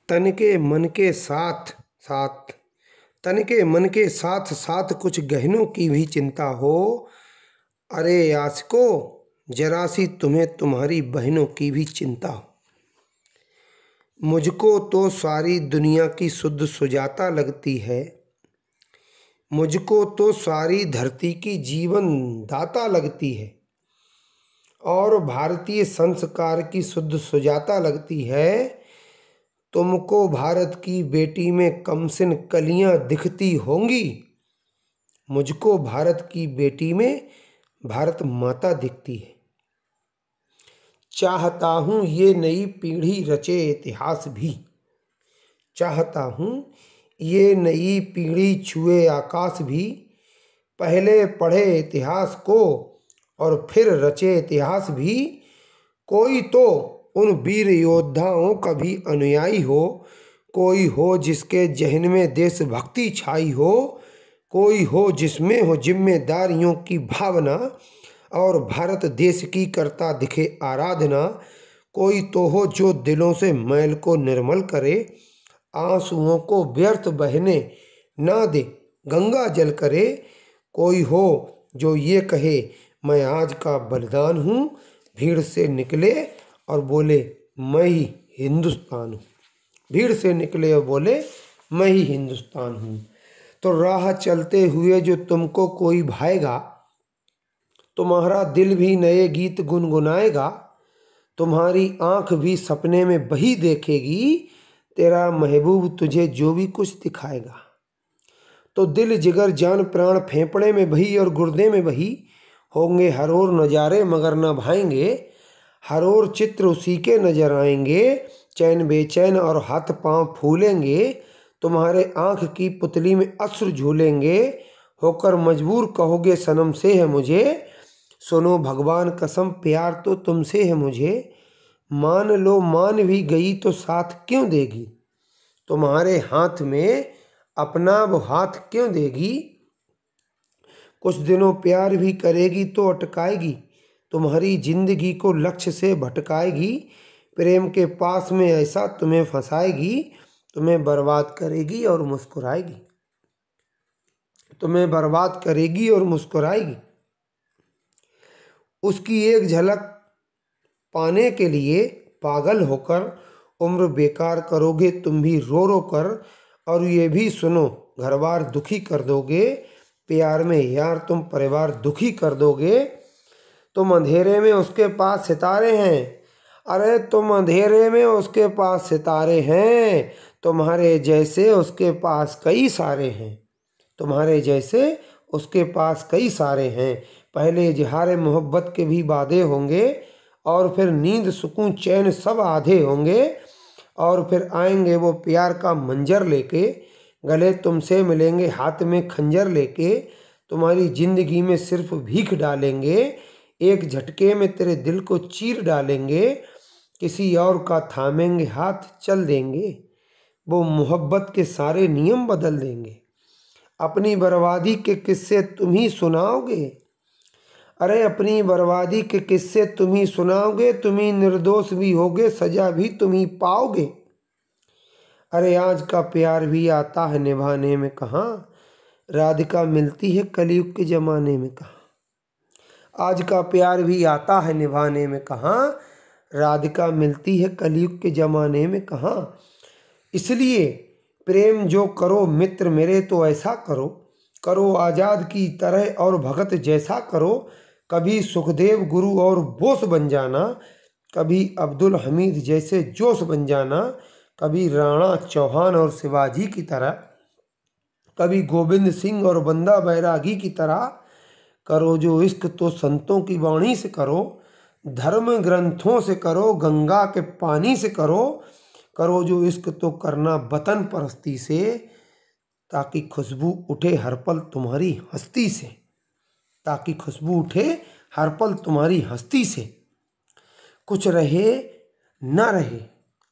तन के मन के साथ साथ तन के मन के साथ साथ कुछ गहनों की भी चिंता हो। अरे आशिको, जरा सी तुम्हें तुम्हारी बहनों की भी चिंता हो। मुझको तो सारी दुनिया की शुद्ध सुजाता लगती है। मुझको तो सारी धरती की जीवन दाता लगती है और भारतीय संस्कार की शुद्ध सुजाता लगती है। तुमको भारत की बेटी में कमसिन कलियां दिखती होंगी, मुझको भारत की बेटी में भारत माता दिखती है। चाहता हूँ ये नई पीढ़ी रचे इतिहास भी, चाहता हूँ ये नई पीढ़ी छुए आकाश भी। पहले पढ़े इतिहास को और फिर रचे इतिहास भी। कोई तो उन वीर योद्धाओं का भी अनुयायी हो, कोई हो जिसके जहन में देशभक्ति छाई हो, कोई हो जिसमें हो जिम्मेदारियों की भावना और भारत देश की करता दिखे आराधना। कोई तो हो जो दिलों से मैल को निर्मल करे, आंसुओं को व्यर्थ बहने ना दे गंगा जल करे। कोई हो जो ये कहे मैं आज का बलिदान हूँ, भीड़ से निकले और बोले मैं ही हिंदुस्तान हूँ, भीड़ से निकले और बोले मैं ही हिंदुस्तान हूँ। तो राह चलते हुए जो तुमको कोई भाएगा, तुम्हारा दिल भी नए गीत गुनगुनाएगा, तुम्हारी आंख भी सपने में वही देखेगी, तेरा महबूब तुझे जो भी कुछ दिखाएगा। तो दिल जिगर जान प्राण फेफड़े में वही और गुर्दे में वही, होंगे हर ओर नज़ारे मगर न भाएंगे, हर ओर चित्र उसी के नजर आएंगे। चैन बेचैन और हाथ पांव फूलेंगे, तुम्हारे आंख की पुतली में अश्रु झूलेंगे। होकर मजबूर कहोगे सनम से है मुझे, सुनो भगवान कसम प्यार तो तुमसे है मुझे। मान लो मान भी गई तो साथ क्यों देगी, तुम्हारे हाथ में अपना वो हाथ क्यों देगी। कुछ दिनों प्यार भी करेगी तो अटकाएगी, तुम्हारी जिंदगी को लक्ष्य से भटकाएगी। प्रेम के पास में ऐसा तुम्हें फंसाएगी, तुम्हें बर्बाद करेगी और मुस्कुराएगी, तुम्हें बर्बाद करेगी और मुस्कुराएगी। उसकी एक झलक पाने के लिए पागल होकर उम्र बेकार करोगे तुम भी रो रो कर। और ये भी सुनो घर बार दुखी कर दोगे, प्यार में यार तुम परिवार दुखी कर दोगे। तुम अंधेरे में उसके पास सितारे हैं, अरे तुम अंधेरे में उसके पास सितारे हैं, तुम्हारे जैसे उसके पास कई सारे हैं, तुम्हारे जैसे उसके पास कई सारे हैं। पहले इजहार मोहब्बत के भी वादे होंगे और फिर नींद सुकून चैन सब आधे होंगे। और फिर आएंगे वो प्यार का मंजर लेके, गले तुमसे मिलेंगे हाथ में खंजर लेके। तुम्हारी जिंदगी में सिर्फ भीख डालेंगे, एक झटके में तेरे दिल को चीर डालेंगे। किसी और का थामेंगे हाथ चल देंगे, वो मोहब्बत के सारे नियम बदल देंगे। अपनी बर्बादी के किस्से तुम ही सुनाओगे, अरे अपनी बर्बादी के किस्से तुम ही सुनाओगे। तुम ही निर्दोष भी होगे, सजा भी तुम ही पाओगे। अरे आज का प्यार भी आता है निभाने में कहाँ, राधिका मिलती है कलयुग के ज़माने में कहाँ। आज का प्यार भी आता है निभाने में कहाँ, राधिका मिलती है कलयुग के ज़माने में कहाँ। इसलिए प्रेम जो करो मित्र मेरे तो ऐसा करो, करो आज़ाद की तरह और भगत जैसा करो। कभी सुखदेव गुरु और बोस बन जाना, कभी अब्दुल हमीद जैसे जोश बन जाना, कभी राणा चौहान और शिवाजी की तरह, कभी गोविंद सिंह और बंदा बैरागी की तरह। करो जो इश्क तो संतों की वाणी से करो, धर्म ग्रंथों से करो, गंगा के पानी से करो। करो जो इश्क तो करना वतन परस्ती से, ताकि खुशबू उठे हर पल तुम्हारी हस्ती से, ताकि खुशबू उठे हर पल तुम्हारी हस्ती से। कुछ रहे न रहे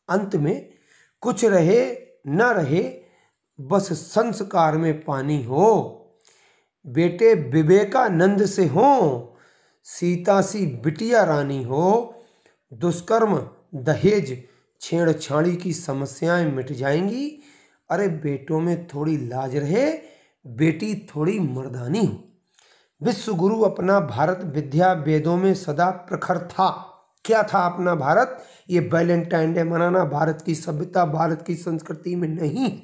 अंत में, कुछ रहे न रहे बस संस्कार में पानी हो। बेटे विवेकानंद से हो, सीता सी बिटिया रानी हो। दुष्कर्म दहेज छेड़छाड़ी की समस्याएं मिट जाएंगी। अरे बेटों में थोड़ी लाज रहे, बेटी थोड़ी मर्दानी हो। विश्व गुरु अपना भारत विद्या वेदों में सदा प्रखर था। क्या था अपना भारत? ये वैलेंटाइन डे मनाना भारत की सभ्यता, भारत की संस्कृति में नहीं है।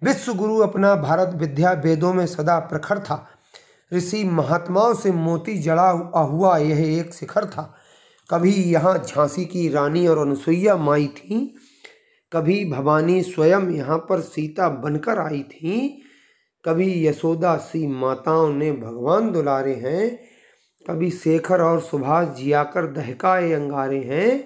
विश्व गुरु अपना भारत विद्या वेदों में सदा प्रखर था। ऋषि महात्माओं से मोती जड़ा हुआ यह एक शिखर था। कभी यहाँ झांसी की रानी और अनुसुईया माई थीं, कभी भवानी स्वयं यहाँ पर सीता बनकर आई थीं, कभी यशोदा सी माताओं ने भगवान दुलारे हैं, कभी शेखर और सुभाष जियाकर दहकाए अंगारे हैं।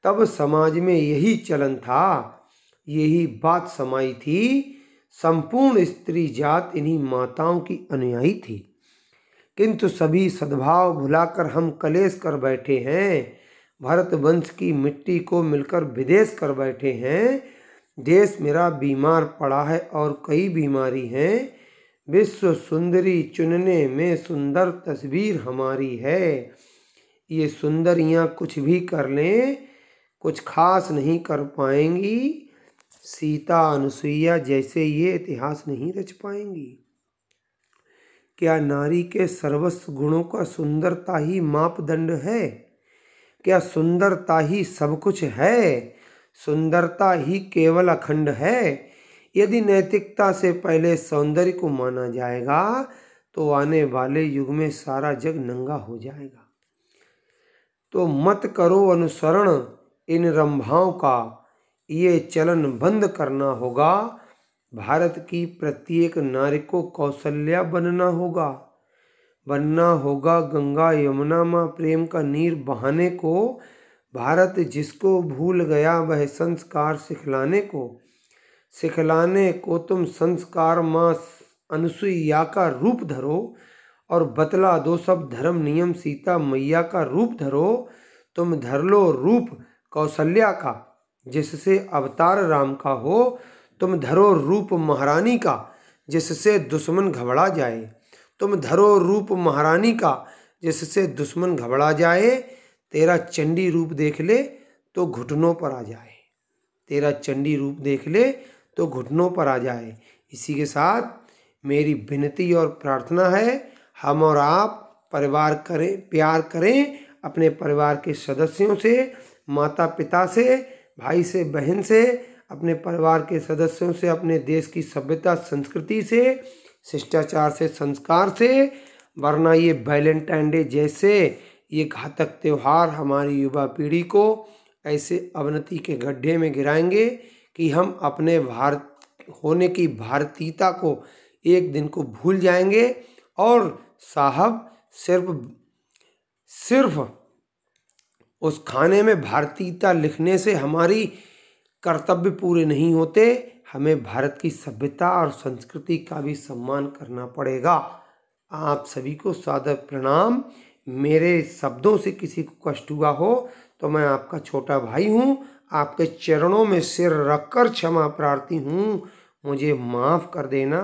तब समाज में यही चलन था, यही बात समाई थी। संपूर्ण स्त्री जात इन्हीं माताओं की अनुयायी थी। किंतु सभी सद्भाव भुलाकर हम कलेश कर बैठे हैं। भारत वंश की मिट्टी को मिलकर विदेश कर बैठे हैं। देश मेरा बीमार पड़ा है और कई बीमारी हैं। विश्व सुंदरी चुनने में सुंदर तस्वीर हमारी है। ये सुंदरियां कुछ भी कर लें, कुछ खास नहीं कर पाएंगी। सीता अनुसुईया जैसे ये इतिहास नहीं रच पाएंगी। क्या नारी के सर्वस्व गुणों का सुंदरता ही मापदंड है? क्या सुंदरता ही सब कुछ है? सुंदरता ही केवल अखंड है? यदि नैतिकता से पहले सौंदर्य को माना जाएगा तो आने वाले युग में सारा जग नंगा हो जाएगा। तो मत करो अनुसरण इन रंभाओं का, ये चलन बंद करना होगा। भारत की प्रत्येक नारी को कौशल्या बनना होगा। गंगा यमुना माँ प्रेम का नीर बहाने को। भारत जिसको भूल गया वह संस्कार सिखलाने को तुम संस्कार माँ अनुसुईया का रूप धरो और बतला दो सब धर्म नियम सीता मैया का रूप धरो। तुम धर लो रूप कौशल्या का जिससे अवतार राम का हो। तुम धरो रूप महारानी का जिससे दुश्मन घबरा जाए। तुम धरो रूप महारानी का जिससे दुश्मन घबरा जाए। तेरा चंडी रूप देख ले तो घुटनों पर आ जाए। तेरा चंडी रूप देख ले तो घुटनों पर आ जाए। इसी के साथ मेरी विनती और प्रार्थना है, हम और आप प्यार करें अपने परिवार के सदस्यों से, माता पिता से, भाई से, बहन से, अपने परिवार के सदस्यों से, अपने देश की सभ्यता संस्कृति से, शिष्टाचार से, संस्कार से। वरना ये वैलेंटाइन डे जैसे ये घातक त्यौहार हमारी युवा पीढ़ी को ऐसे अवनति के गड्ढे में गिराएंगे कि हम अपने भारत होने की भारतीयता को एक दिन को भूल जाएंगे। और साहब सिर्फ उस खाने में भारतीयता लिखने से हमारी कर्तव्य पूरे नहीं होते। हमें भारत की सभ्यता और संस्कृति का भी सम्मान करना पड़ेगा। आप सभी को सादर प्रणाम। मेरे शब्दों से किसी को कष्ट हुआ हो तो मैं आपका छोटा भाई हूँ, आपके चरणों में सिर रखकर क्षमा प्रार्थी हूँ। मुझे माफ़ कर देना।